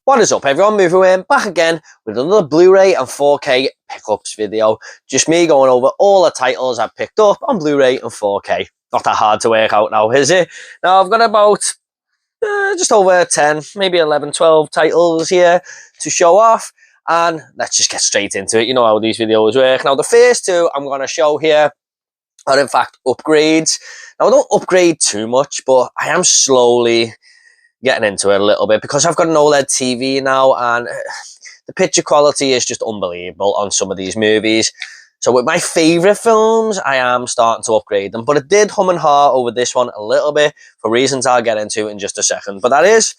What is up, everyone? Moving back again with another Blu-ray and 4K pickups video. Just me going over all the titles I've picked up on Blu-ray and 4K. Not that hard to work out now, is it? Now, I've got about just over 10, maybe 11, 12 titles here to show off. And let's just get straight into it. You know how these videos work. Now, the first two I'm going to show here are, in fact, upgrades. Now, I don't upgrade too much, but I am slowly getting into it a little bit because I've got an OLED TV now, and the picture quality is just unbelievable on some of these movies. So with my favourite films, I am starting to upgrade them, but it did hum and haw over this one a little bit for reasons I'll get into in just a second. But that is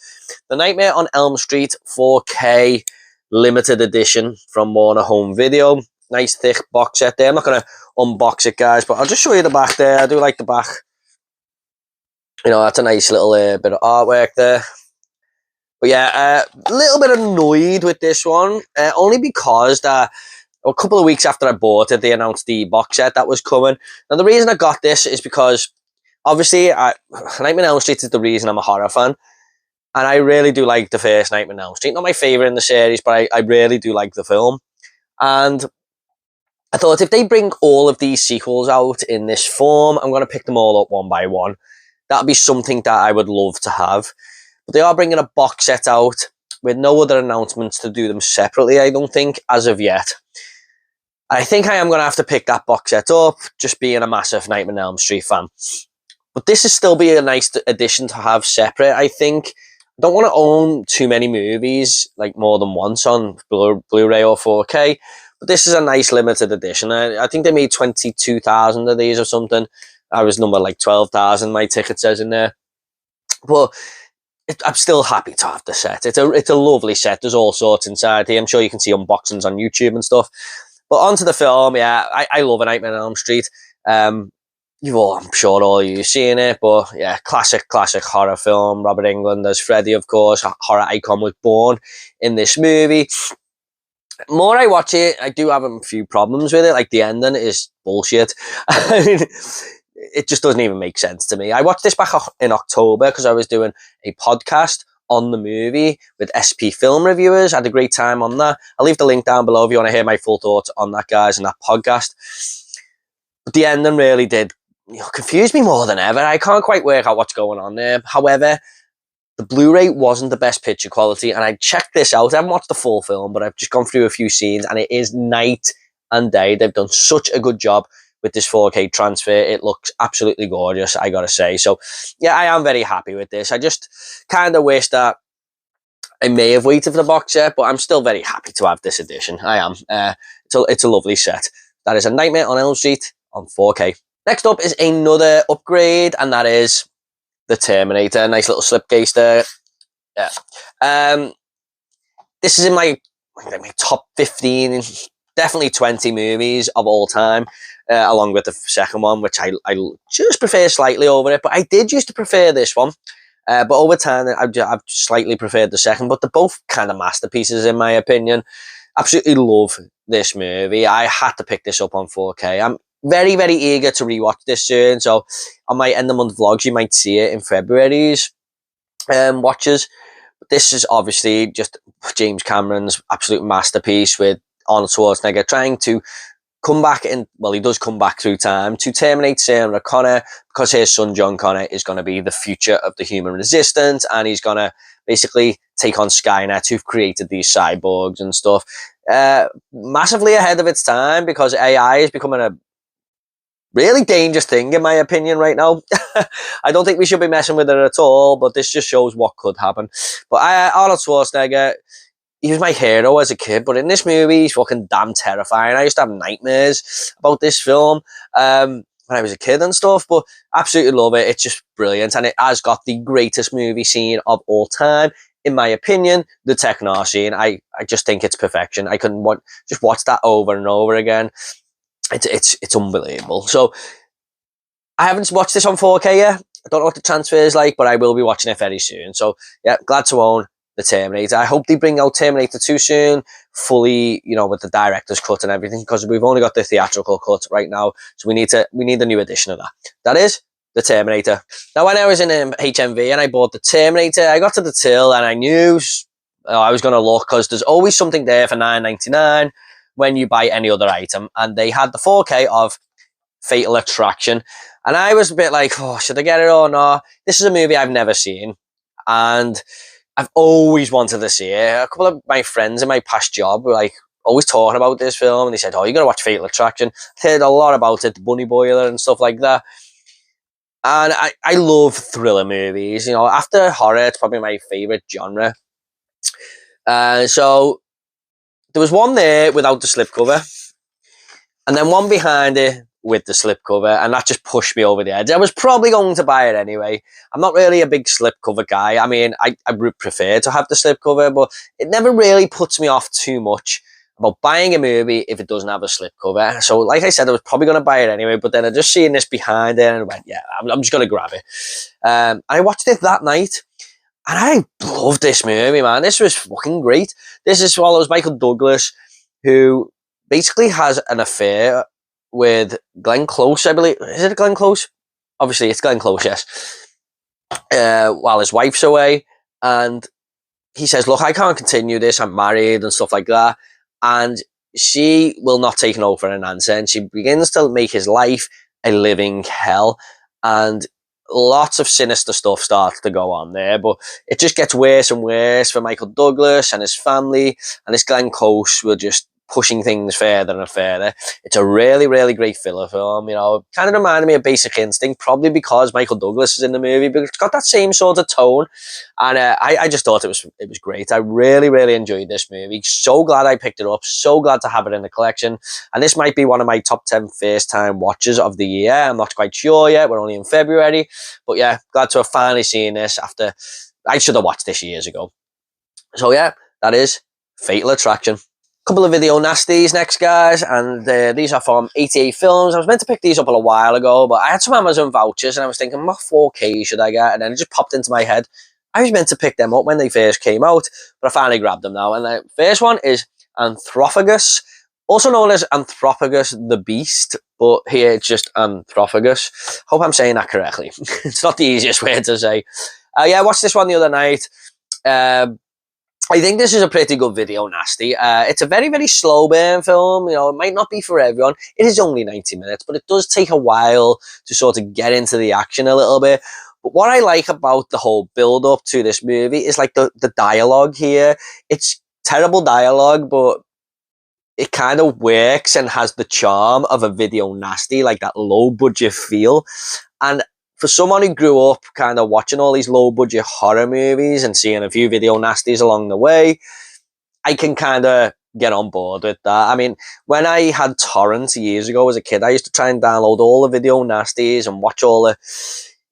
The Nightmare on Elm Street 4K limited edition from Warner Home Video. Nice thick box set there. I'm not going to unbox it, guys, but I'll just show you the back there. I do like the back. You know, that's a nice little bit of artwork there. But yeah, a little bit annoyed with this one, only because a couple of weeks after I bought it, they announced the box set that was coming. Now, the reason I got this is because, obviously, Nightmare on Elm Street is the reason I'm a horror fan. And I really do like the first Nightmare on Elm Street. Not my favourite in the series, but I really do like the film. And I thought if they bring all of these sequels out in this form, I'm going to pick them all up one by one. That'd be something that I would love to have. But they are bringing a box set out with no other announcements to do them separately, I don't think, as of yet. I think I am going to have to pick that box set up, just being a massive Nightmare on Elm Street fan. But this is still be a nice addition to have separate, I think. I don't want to own too many movies, like more than once on Blu-ray or 4K. But this is a nice limited edition. I think they made 22,000 of these or something. I was number like 12,000, my ticket says in there. But I'm still happy to have the set. It's a lovely set. There's all sorts inside here. I'm sure you can see unboxings on YouTube and stuff. But onto the film, yeah, I love A Nightmare on Elm Street. I'm sure all of you have seen it, but yeah, classic horror film. Robert Englund as Freddy, of course. A horror icon was born in this movie. The more I watch it, I do have a few problems with it. Like, the ending is bullshit. I mean, it just doesn't even make sense to me. I watched this back in October because I was doing a podcast on the movie with SP film reviewers. I had a great time on that. I'll leave the link down below if you want to hear my full thoughts on that, guys, and that podcast. But the ending really did confuse me more than ever. I can't quite work out what's going on there. However, the Blu-ray wasn't the best picture quality, and I checked this out. I haven't watched the full film, but I've just gone through a few scenes, and it is night and day. They've done such a good job with this 4K transfer. It looks absolutely gorgeous, I gotta say. So yeah, I am very happy with this. I just kind of wish that I may have waited for the box set, but I'm still very happy to have this edition. I am. It's a lovely set. That is A Nightmare on Elm Street on 4K. Next up is another upgrade, and that is the Terminator. Nice little slipcase there. Yeah. This is in my top 15, definitely 20 movies of all time. Along with the second one, which I just prefer slightly over it. But I did used to prefer this one. But over time, I've slightly preferred the second. But they're both kind of masterpieces, in my opinion. Absolutely love this movie. I had to pick this up on 4K. I'm very, very eager to rewatch this soon. So on my end of month vlogs, you might see it in February's watches. But this is obviously just James Cameron's absolute masterpiece with Arnold Schwarzenegger trying to come back in, well, he does come back through time to terminate Sarah Connor, because his son John Connor is going to be the future of the human resistance, and he's going to basically take on Skynet, who've created these cyborgs and stuff. Massively ahead of its time, because AI is becoming a really dangerous thing, in my opinion, right now. I don't think we should be messing with it at all, but this just shows what could happen. But Arnold Schwarzenegger, he was my hero as a kid, but in this movie, he's fucking damn terrifying. I used to have nightmares about this film when I was a kid and stuff, but absolutely love it. It's just brilliant, and it has got the greatest movie scene of all time, in my opinion, the Technar scene. I just think it's perfection. I couldn't just watch that over and over again. It's unbelievable. So I haven't watched this on 4K yet. I don't know what the transfer is like, but I will be watching it very soon. So yeah, glad to own the Terminator. I hope they bring out Terminator 2 soon, fully, you know, with the director's cut and everything, because we've only got the theatrical cut right now. So we need a new edition of that. That is the Terminator. Now, when I was in HMV and I bought the Terminator, I got to the till and I knew I was going to look because there's always something there for $9.99 when you buy any other item. And they had the 4K of Fatal Attraction. And I was a bit like, oh, should I get it or not? This is a movie I've never seen. And I've always wanted to see it. A couple of my friends in my past job were like always talking about this film. And they said, oh, you got to watch Fatal Attraction. I've heard a lot about it, the bunny boiler and stuff like that. And I love thriller movies. You know, after horror, it's probably my favourite genre. So there was one there without the slipcover, and then one behind it with the slipcover, and that just pushed me over the edge. I was probably going to buy it anyway. I'm not really a big slipcover guy. I mean, I would prefer to have the slipcover, but it never really puts me off too much about buying a movie if it doesn't have a slipcover. So, like I said, I was probably going to buy it anyway, but then I just seen this behind it and I went, yeah, I'm just going to grab it. And I watched it that night, and I loved this movie, man. This was fucking great. This is follows Michael Douglas, who basically has an affair with Glenn Close, I believe. Is it Glenn Close? Obviously, it's Glenn Close, yes. While his wife's away, and he says, look, I can't continue this. I'm married and stuff like that. And she will not take no for an answer. And she begins to make his life a living hell. And lots of sinister stuff starts to go on there. But it just gets worse and worse for Michael Douglas and his family. And this Glenn Close will just pushing things further and further. It's a really, really great filler film. You know, kind of reminded me of Basic Instinct, probably because Michael Douglas is in the movie, but it's got that same sort of tone. And I just thought it was great. I really, really enjoyed this movie. So glad I picked it up. So glad to have it in the collection. And this might be one of my top 10 first time watches of the year. I'm not quite sure yet. We're only in February. But yeah, glad to have finally seen this after I should have watched this years ago. So yeah, that is Fatal Attraction. Couple of video nasties next, guys, and these are from 88 Films. I was meant to pick these up a little while ago, but I had some Amazon vouchers and I was thinking, what 4K should I get? And then it just popped into my head. I was meant to pick them up when they first came out, but I finally grabbed them now. And the first one is Anthrophagus, also known as Anthrophagus the Beast, but here it's just Anthrophagus. Hope I'm saying that correctly. It's not the easiest word to say. Yeah, I watched this one the other night. I think this is a pretty good video nasty. It's a very, very slow burn film. You know, it might not be for everyone. It is only 90 minutes, but it does take a while to sort of get into the action a little bit. But what I like about the whole build up to this movie is like the dialogue here. It's terrible dialogue, but it kind of works and has the charm of a video nasty, like that low budget feel. And for someone who grew up kind of watching all these low-budget horror movies and seeing a few video nasties along the way, I can kind of get on board with that. I mean, when I had torrents years ago as a kid, I used to try and download all the video nasties and watch all the,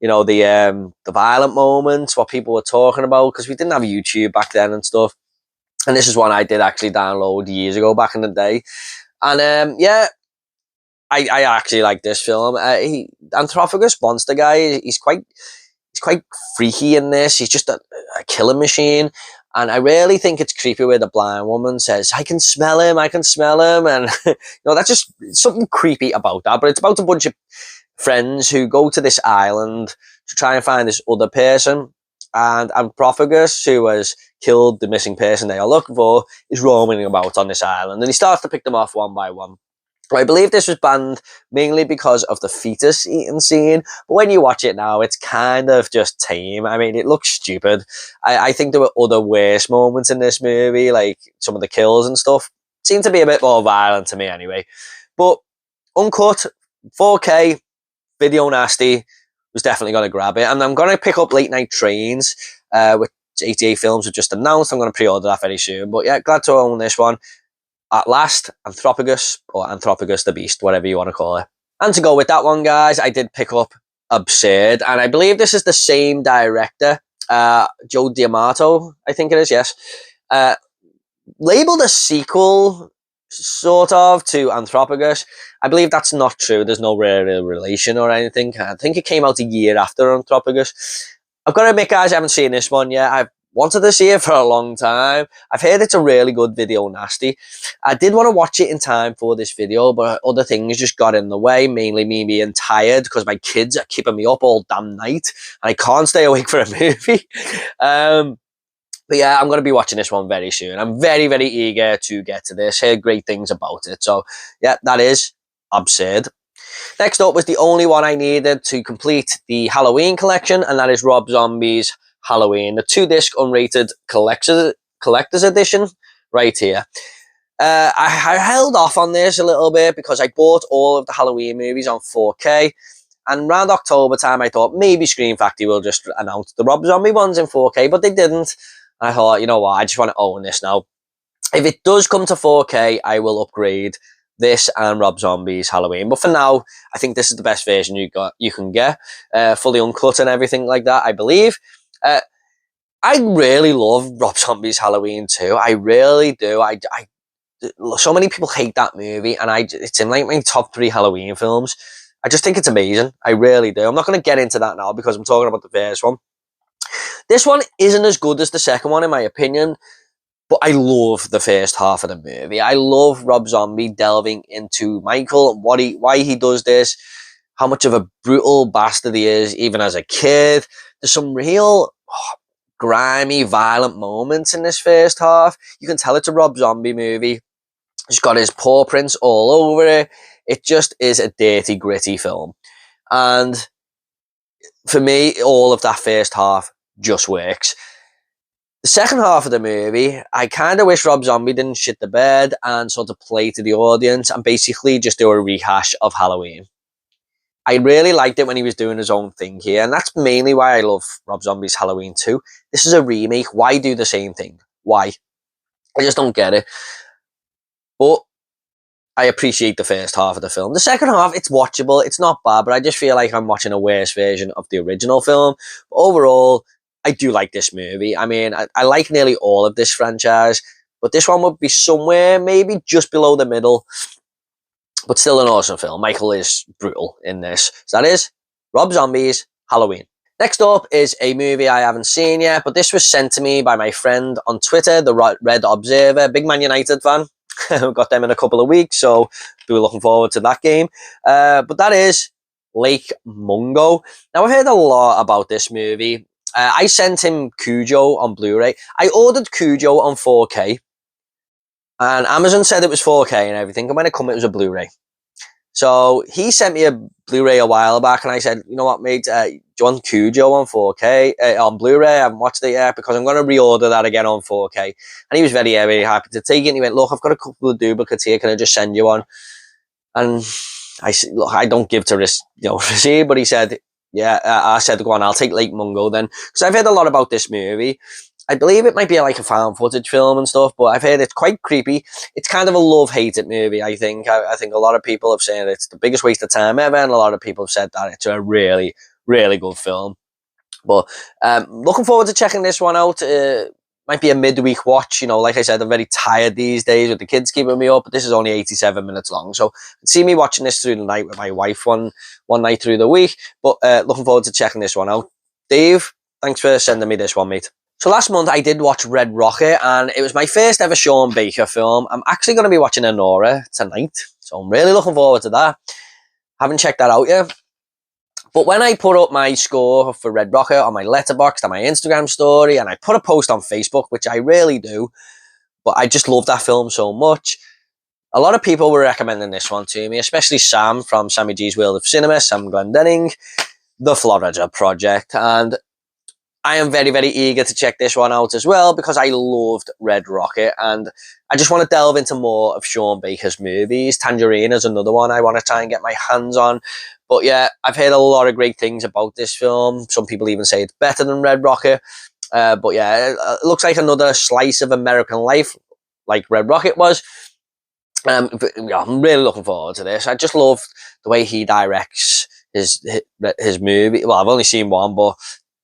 you know, the violent moments, what people were talking about, because we didn't have YouTube back then and stuff. And this is one I did actually download years ago back in the day. And yeah, I actually like this film. Anthrophagus Monster guy, he's quite freaky in this. He's just a killing machine. And I really think it's creepy where the blind woman says, I can smell him. And, you know, that's just something creepy about that. But it's about a bunch of friends who go to this island to try and find this other person. And Anthrophagus, who has killed the missing person they are looking for, is roaming about on this island. And he starts to pick them off one by one. I believe this was banned mainly because of the fetus eating scene, but when you watch it now, it's kind of just tame. I mean, it looks stupid. I think there were other worse moments in this movie, like some of the kills and stuff. Seemed to be a bit more violent to me anyway. But uncut, 4K, video nasty, was definitely going to grab it. And I'm going to pick up Late Night Trains, which 88 Films have just announced. I'm going to pre-order that very soon. But yeah, glad to own this one. At last, Anthrophagus, or Anthrophagus the Beast, whatever you want to call it. And to go with that one, guys, I did pick up Absurd, and I believe this is the same director, Joe D'Amato, I think it is, yes. Labeled a sequel, sort of, to Anthrophagus. I believe that's not true. There's no real relation or anything. I think it came out a year after Anthrophagus. I've got to admit, guys, I haven't seen this one yet. I've wanted to see it for a long time. I've heard it's a really good video nasty. I did want to watch it in time for this video, but other things just got in the way, mainly me being tired because my kids are keeping me up all damn night and I can't stay awake for a movie. But yeah, I'm going to be watching this one very soon. I'm very, very eager to get to this. Heard great things about it. So yeah, that is absurd. Next up was the only one I needed to complete the Halloween collection, and that is Rob Zombie's Halloween, the 2-disc unrated collector's edition right here. I held off on this a little bit because I bought all of the Halloween movies on 4K, and around October time I thought maybe Scream Factory will just announce the Rob Zombie ones in 4K, but they didn't. I thought, you know what, I just want to own this now. If it does come to 4K, I will upgrade this and Rob Zombie's Halloween. But for now, I think this is the best version you can get, fully uncut and everything like that, I believe. I really love Rob Zombie's Halloween too. I really do. So many people hate that movie, and it's in like my top 3 Halloween films. I just think it's amazing. I really do. I'm not going to get into that now because I'm talking about the first one. This one isn't as good as the second one, in my opinion, but I love the first half of the movie. I love Rob Zombie delving into Michael and why he does this, how much of a brutal bastard he is, even as a kid. There's some real grimy, violent moments in this first half. You can tell it's a Rob Zombie movie. He's got his paw prints all over it. It just is a dirty, gritty film. And for me, all of that first half just works. The second half of the movie, I kind of wish Rob Zombie didn't shit the bed and sort of play to the audience and basically just do a rehash of Halloween. I really liked it when he was doing his own thing here, and that's mainly why I love Rob Zombie's Halloween 2. This is a remake. Why do the same thing? Why? I just don't get it. But I appreciate the first half of the film. The second half, it's watchable. It's not bad, but I just feel like I'm watching a worse version of the original film. But overall, I do like this movie. I mean, I like nearly all of this franchise, but this one would be somewhere maybe just below the middle, but still an awesome film. Michael is brutal in this. So that is Rob Zombie's Halloween. Next up is a movie I haven't seen yet, but this was sent to me by my friend on Twitter, the Red Observer, big Man United fan. We've got them in a couple of weeks, so we're looking forward to that game. But that is Lake Mungo. Now, I've heard a lot about this movie. I sent him Cujo on Blu-ray. I ordered Cujo on 4K, and Amazon said it was 4K and everything, and when it came, it was a Blu-ray. So he sent me a Blu-ray a while back, and I said, you know what, mate, do you want Cujo on 4K, on Blu-ray? I haven't watched it yet because I'm going to reorder that again on 4K. And he was very, very happy to take it. And he went, look, I've got a couple of duplicates here. Can I just send you one? And I said, look, I don't give to receive, but he said, yeah, I said, go on, I'll take Lake Mungo then. Because I've heard a lot about this movie. I believe it might be like a found footage film and stuff, but I've heard it's quite creepy. It's kind of a love-hated movie, I think. I think a lot of people have said it's the biggest waste of time ever, and a lot of people have said that it's a really, really good film. But looking forward to checking this one out. Might be a midweek watch. You know, like I said, I'm very tired these days with the kids keeping me up, but this is only 87 minutes long. So see me watching this through the night with my wife one night through the week. But looking forward to checking this one out. Dave, thanks for sending me this one, mate. So last month I did watch Red Rocket, and it was my first ever Sean Baker film. I'm actually going to be watching Anora tonight, so I'm really looking forward to that. Haven't checked that out yet. But when I put up my score for Red Rocket on my Letterboxd and my Instagram story, and I put a post on Facebook, which I rarely do, but I just love that film so much, a lot of people were recommending this one to me, especially Sam from Sammy G's World of Cinema, Sam Glendenning, The Florida Project, and I am very, very eager to check this one out as well because I loved Red Rocket, and I just want to delve into more of Sean Baker's movies. Tangerine is another one I want to try and get my hands on. But yeah, I've heard a lot of great things about this film. Some people even say it's better than Red Rocket. But yeah, it looks like another slice of American life like Red Rocket was. But, yeah, I'm really looking forward to this. I just love the way he directs his movie. Well, I've only seen one, but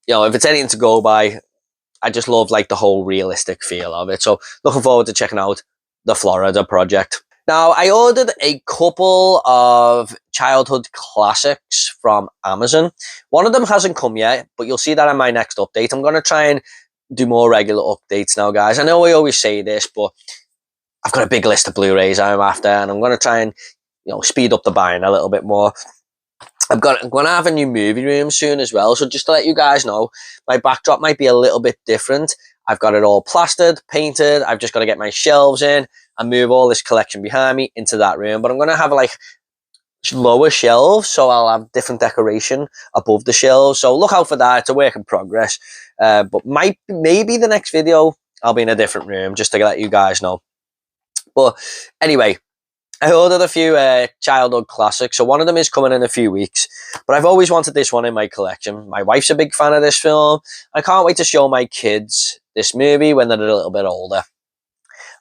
you know, if it's anything to go by, I just love like the whole realistic feel of it. So looking forward to checking out The Florida Project. Now, I ordered a couple of childhood classics from Amazon. One of them hasn't come yet, but you'll see that in my next update. I'm going to try and do more regular updates now, guys. I know I always say this, but I've got a big list of Blu-rays I'm after, and I'm going to try and, you know, speed up the buying a little bit more. I'm going to have a new movie room soon as well. So just to let you guys know, my backdrop might be a little bit different. I've got it all plastered, painted. I've just got to get my shelves in and move all this collection behind me into that room. But I'm going to have like lower shelves, so I'll have different decoration above the shelves. So look out for that. It's a work in progress. But maybe the next video I'll be in a different room, just to let you guys know. But anyway, I ordered a few childhood classics. So one of them is coming in a few weeks. But I've always wanted this one in my collection. My wife's a big fan of this film. I can't wait to show my kids this movie when they're a little bit older.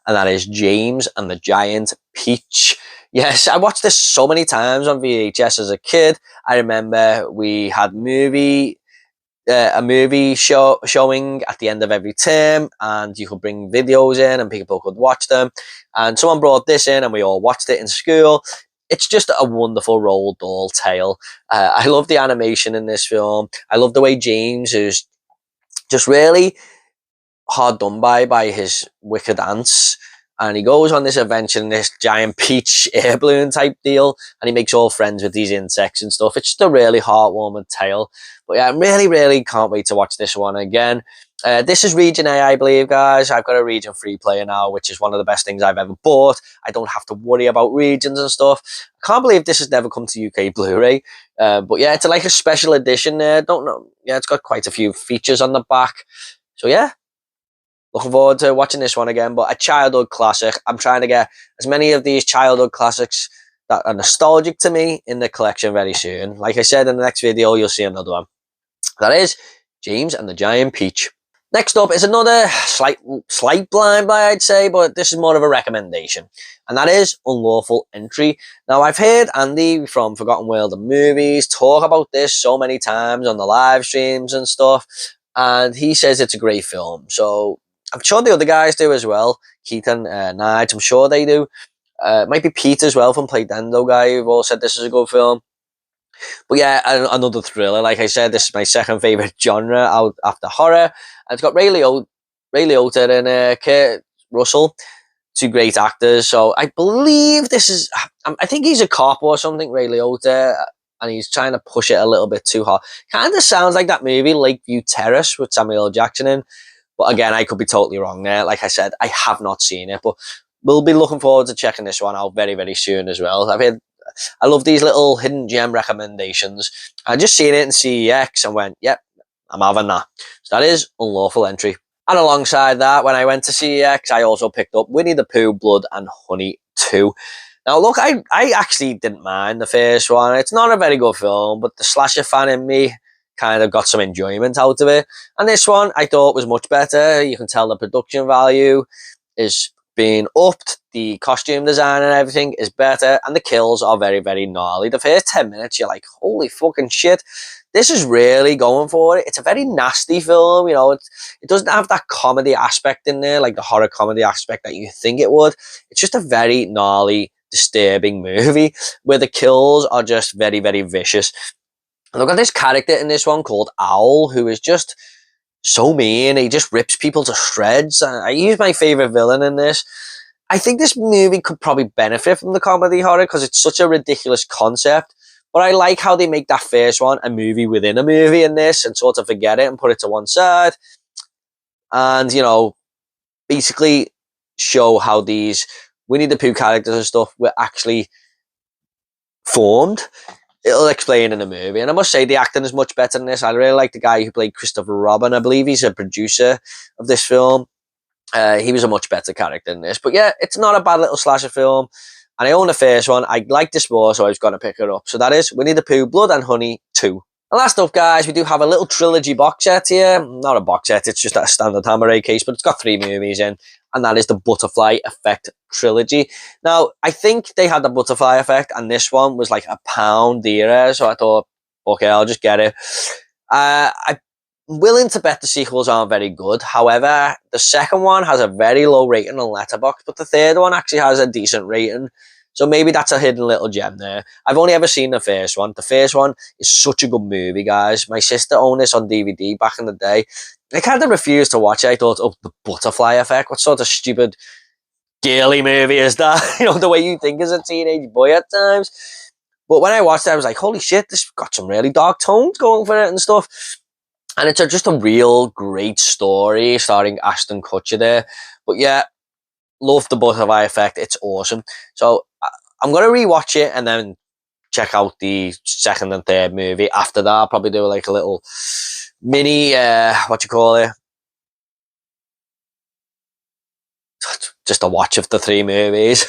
And that is James and the Giant Peach. Yes, I watched this so many times on VHS as a kid. I remember we had a movie showing at the end of every term, and you could bring videos in and people could watch them. And someone brought this in and we all watched it in school. It's just a wonderful Roald Dahl tale. I love the animation in this film. I love the way James is just really hard done by his wicked aunts. And he goes on this adventure in this giant peach air balloon type deal, and he makes all friends with these insects and stuff. It's just a really heartwarming tale. But yeah, I really can't wait to watch this one again. This is Region A, I believe, guys. I've got a Region 3 player now, which is one of the best things I've ever bought. I don't have to worry about regions and stuff. I can't believe this has never come to UK Blu-ray. But yeah, it's like a special edition there. Don't know. Yeah, it's got quite a few features on the back. So yeah, looking forward to watching this one again. But a childhood classic. I'm trying to get as many of these childhood classics that are nostalgic to me in the collection very soon. Like I said, in the next video, you'll see another one. That is James and the Giant Peach. Next up is another slight blind buy, I'd say, but this is more of a recommendation. And that is Unlawful Entry. Now, I've heard Andy from Forgotten World of Movies talk about this so many times on the live streams and stuff. And he says it's a great film. So I'm sure the other guys do as well. Keith and Nige, I'm sure they do. It might be Pete as well from Playdendo guy who've all said this is a good film. But yeah, another thriller. Like I said, this is my second favourite genre out after horror. And it's got Ray Liotta and Kurt Russell, two great actors. So I believe this is, I think he's a cop or something, Ray Liotta, and he's trying to push it a little bit too hard. Kind of sounds like that movie Lakeview Terrace with Samuel L. Jackson in. But again, I could be totally wrong there. Like I said, I have not seen it, but we'll be looking forward to checking this one out very soon as well. I love these little hidden gem recommendations. I just seen it in CEX and went, yep, I'm having that. So that is Unlawful Entry. And alongside that, when I went to CEX, I also picked up Winnie the Pooh, Blood and Honey 2. Now, look, I actually didn't mind the first one. It's not a very good film, but the slasher fan in me kind of got some enjoyment out of it. And this one, I thought was much better. You can tell the production value is being upped. The costume design and everything is better. And the kills are very gnarly. The first 10 minutes, you're like, holy fucking shit. This is really going for it. It's a very nasty film, you know. It doesn't have that comedy aspect in there, like the horror comedy aspect that you think it would. It's just a very gnarly, disturbing movie where the kills are just very vicious. And I've got this character in this one called Owl, who is just so mean. He just rips people to shreds. He's my favourite villain in this. I think this movie could probably benefit from the comedy horror because it's such a ridiculous concept. But I like how they make that first one a movie within a movie in this and sort of forget it and put it to one side. And, you know, basically show how these Winnie the Pooh characters and stuff were actually formed. It'll explain in the movie. And I must say, the acting is much better than this. I really like the guy who played Christopher Robin. I believe he's a producer of this film. He was a much better character in this. But yeah, it's not a bad little slasher film. And I own the first one. I like this more, so I was going to pick it up. So that is Winnie the Pooh, Blood and Honey 2. And last up, guys, we do have a little trilogy box set here. Not a box set, it's just a standard Hammer case, but it's got 3 movies in. And that is the Butterfly Effect trilogy. Now, I think they had the Butterfly Effect, and this one was like £1 dearer. So I thought, okay, I'll just get it. I'm willing to bet the sequels aren't very good. However, the second one has a very low rating on Letterboxd, but the third one actually has a decent rating. So maybe that's a hidden little gem there. I've only ever seen the first one. The first one is such a good movie, guys. My sister owned this on DVD back in the day. I kind of refused to watch it. I thought, oh, the Butterfly Effect. What sort of stupid girly movie is that? You know, the way you think as a teenage boy at times. But when I watched it, I was like, holy shit, this got some really dark tones going for it and stuff. And it's just a real great story starring Ashton Kutcher there. But yeah, love the Butterfly Effect. It's awesome. So I'm going to rewatch it and then check out the second and third movie after that. I'll probably do like a little mini, what you call it? Just a watch of the 3 movies.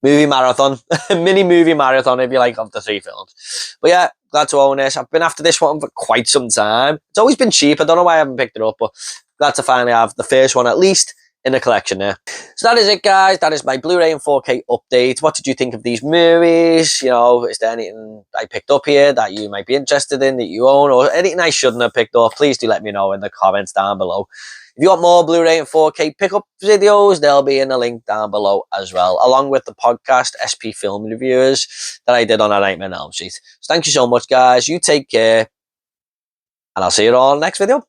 Movie marathon. Mini movie marathon, if you like, of the 3 films. But yeah, glad to own this. I've been after this one for quite some time. It's always been cheap. I don't know why I haven't picked it up, but glad to finally have the first one at least in the collection there. So that is it, guys. That is my Blu-ray and 4K update. What did you think of these movies? You know, is there anything I picked up here that you might be interested in, that you own, or anything I shouldn't have picked up? Please do let me know in the comments down below. If you want more Blu-ray and 4K pickup videos, they'll be in the link down below as well, along with the podcast SP Film Reviewers that I did on A Nightmare on Elm Street. So thank you so much, guys. You take care, and I'll see you all next video.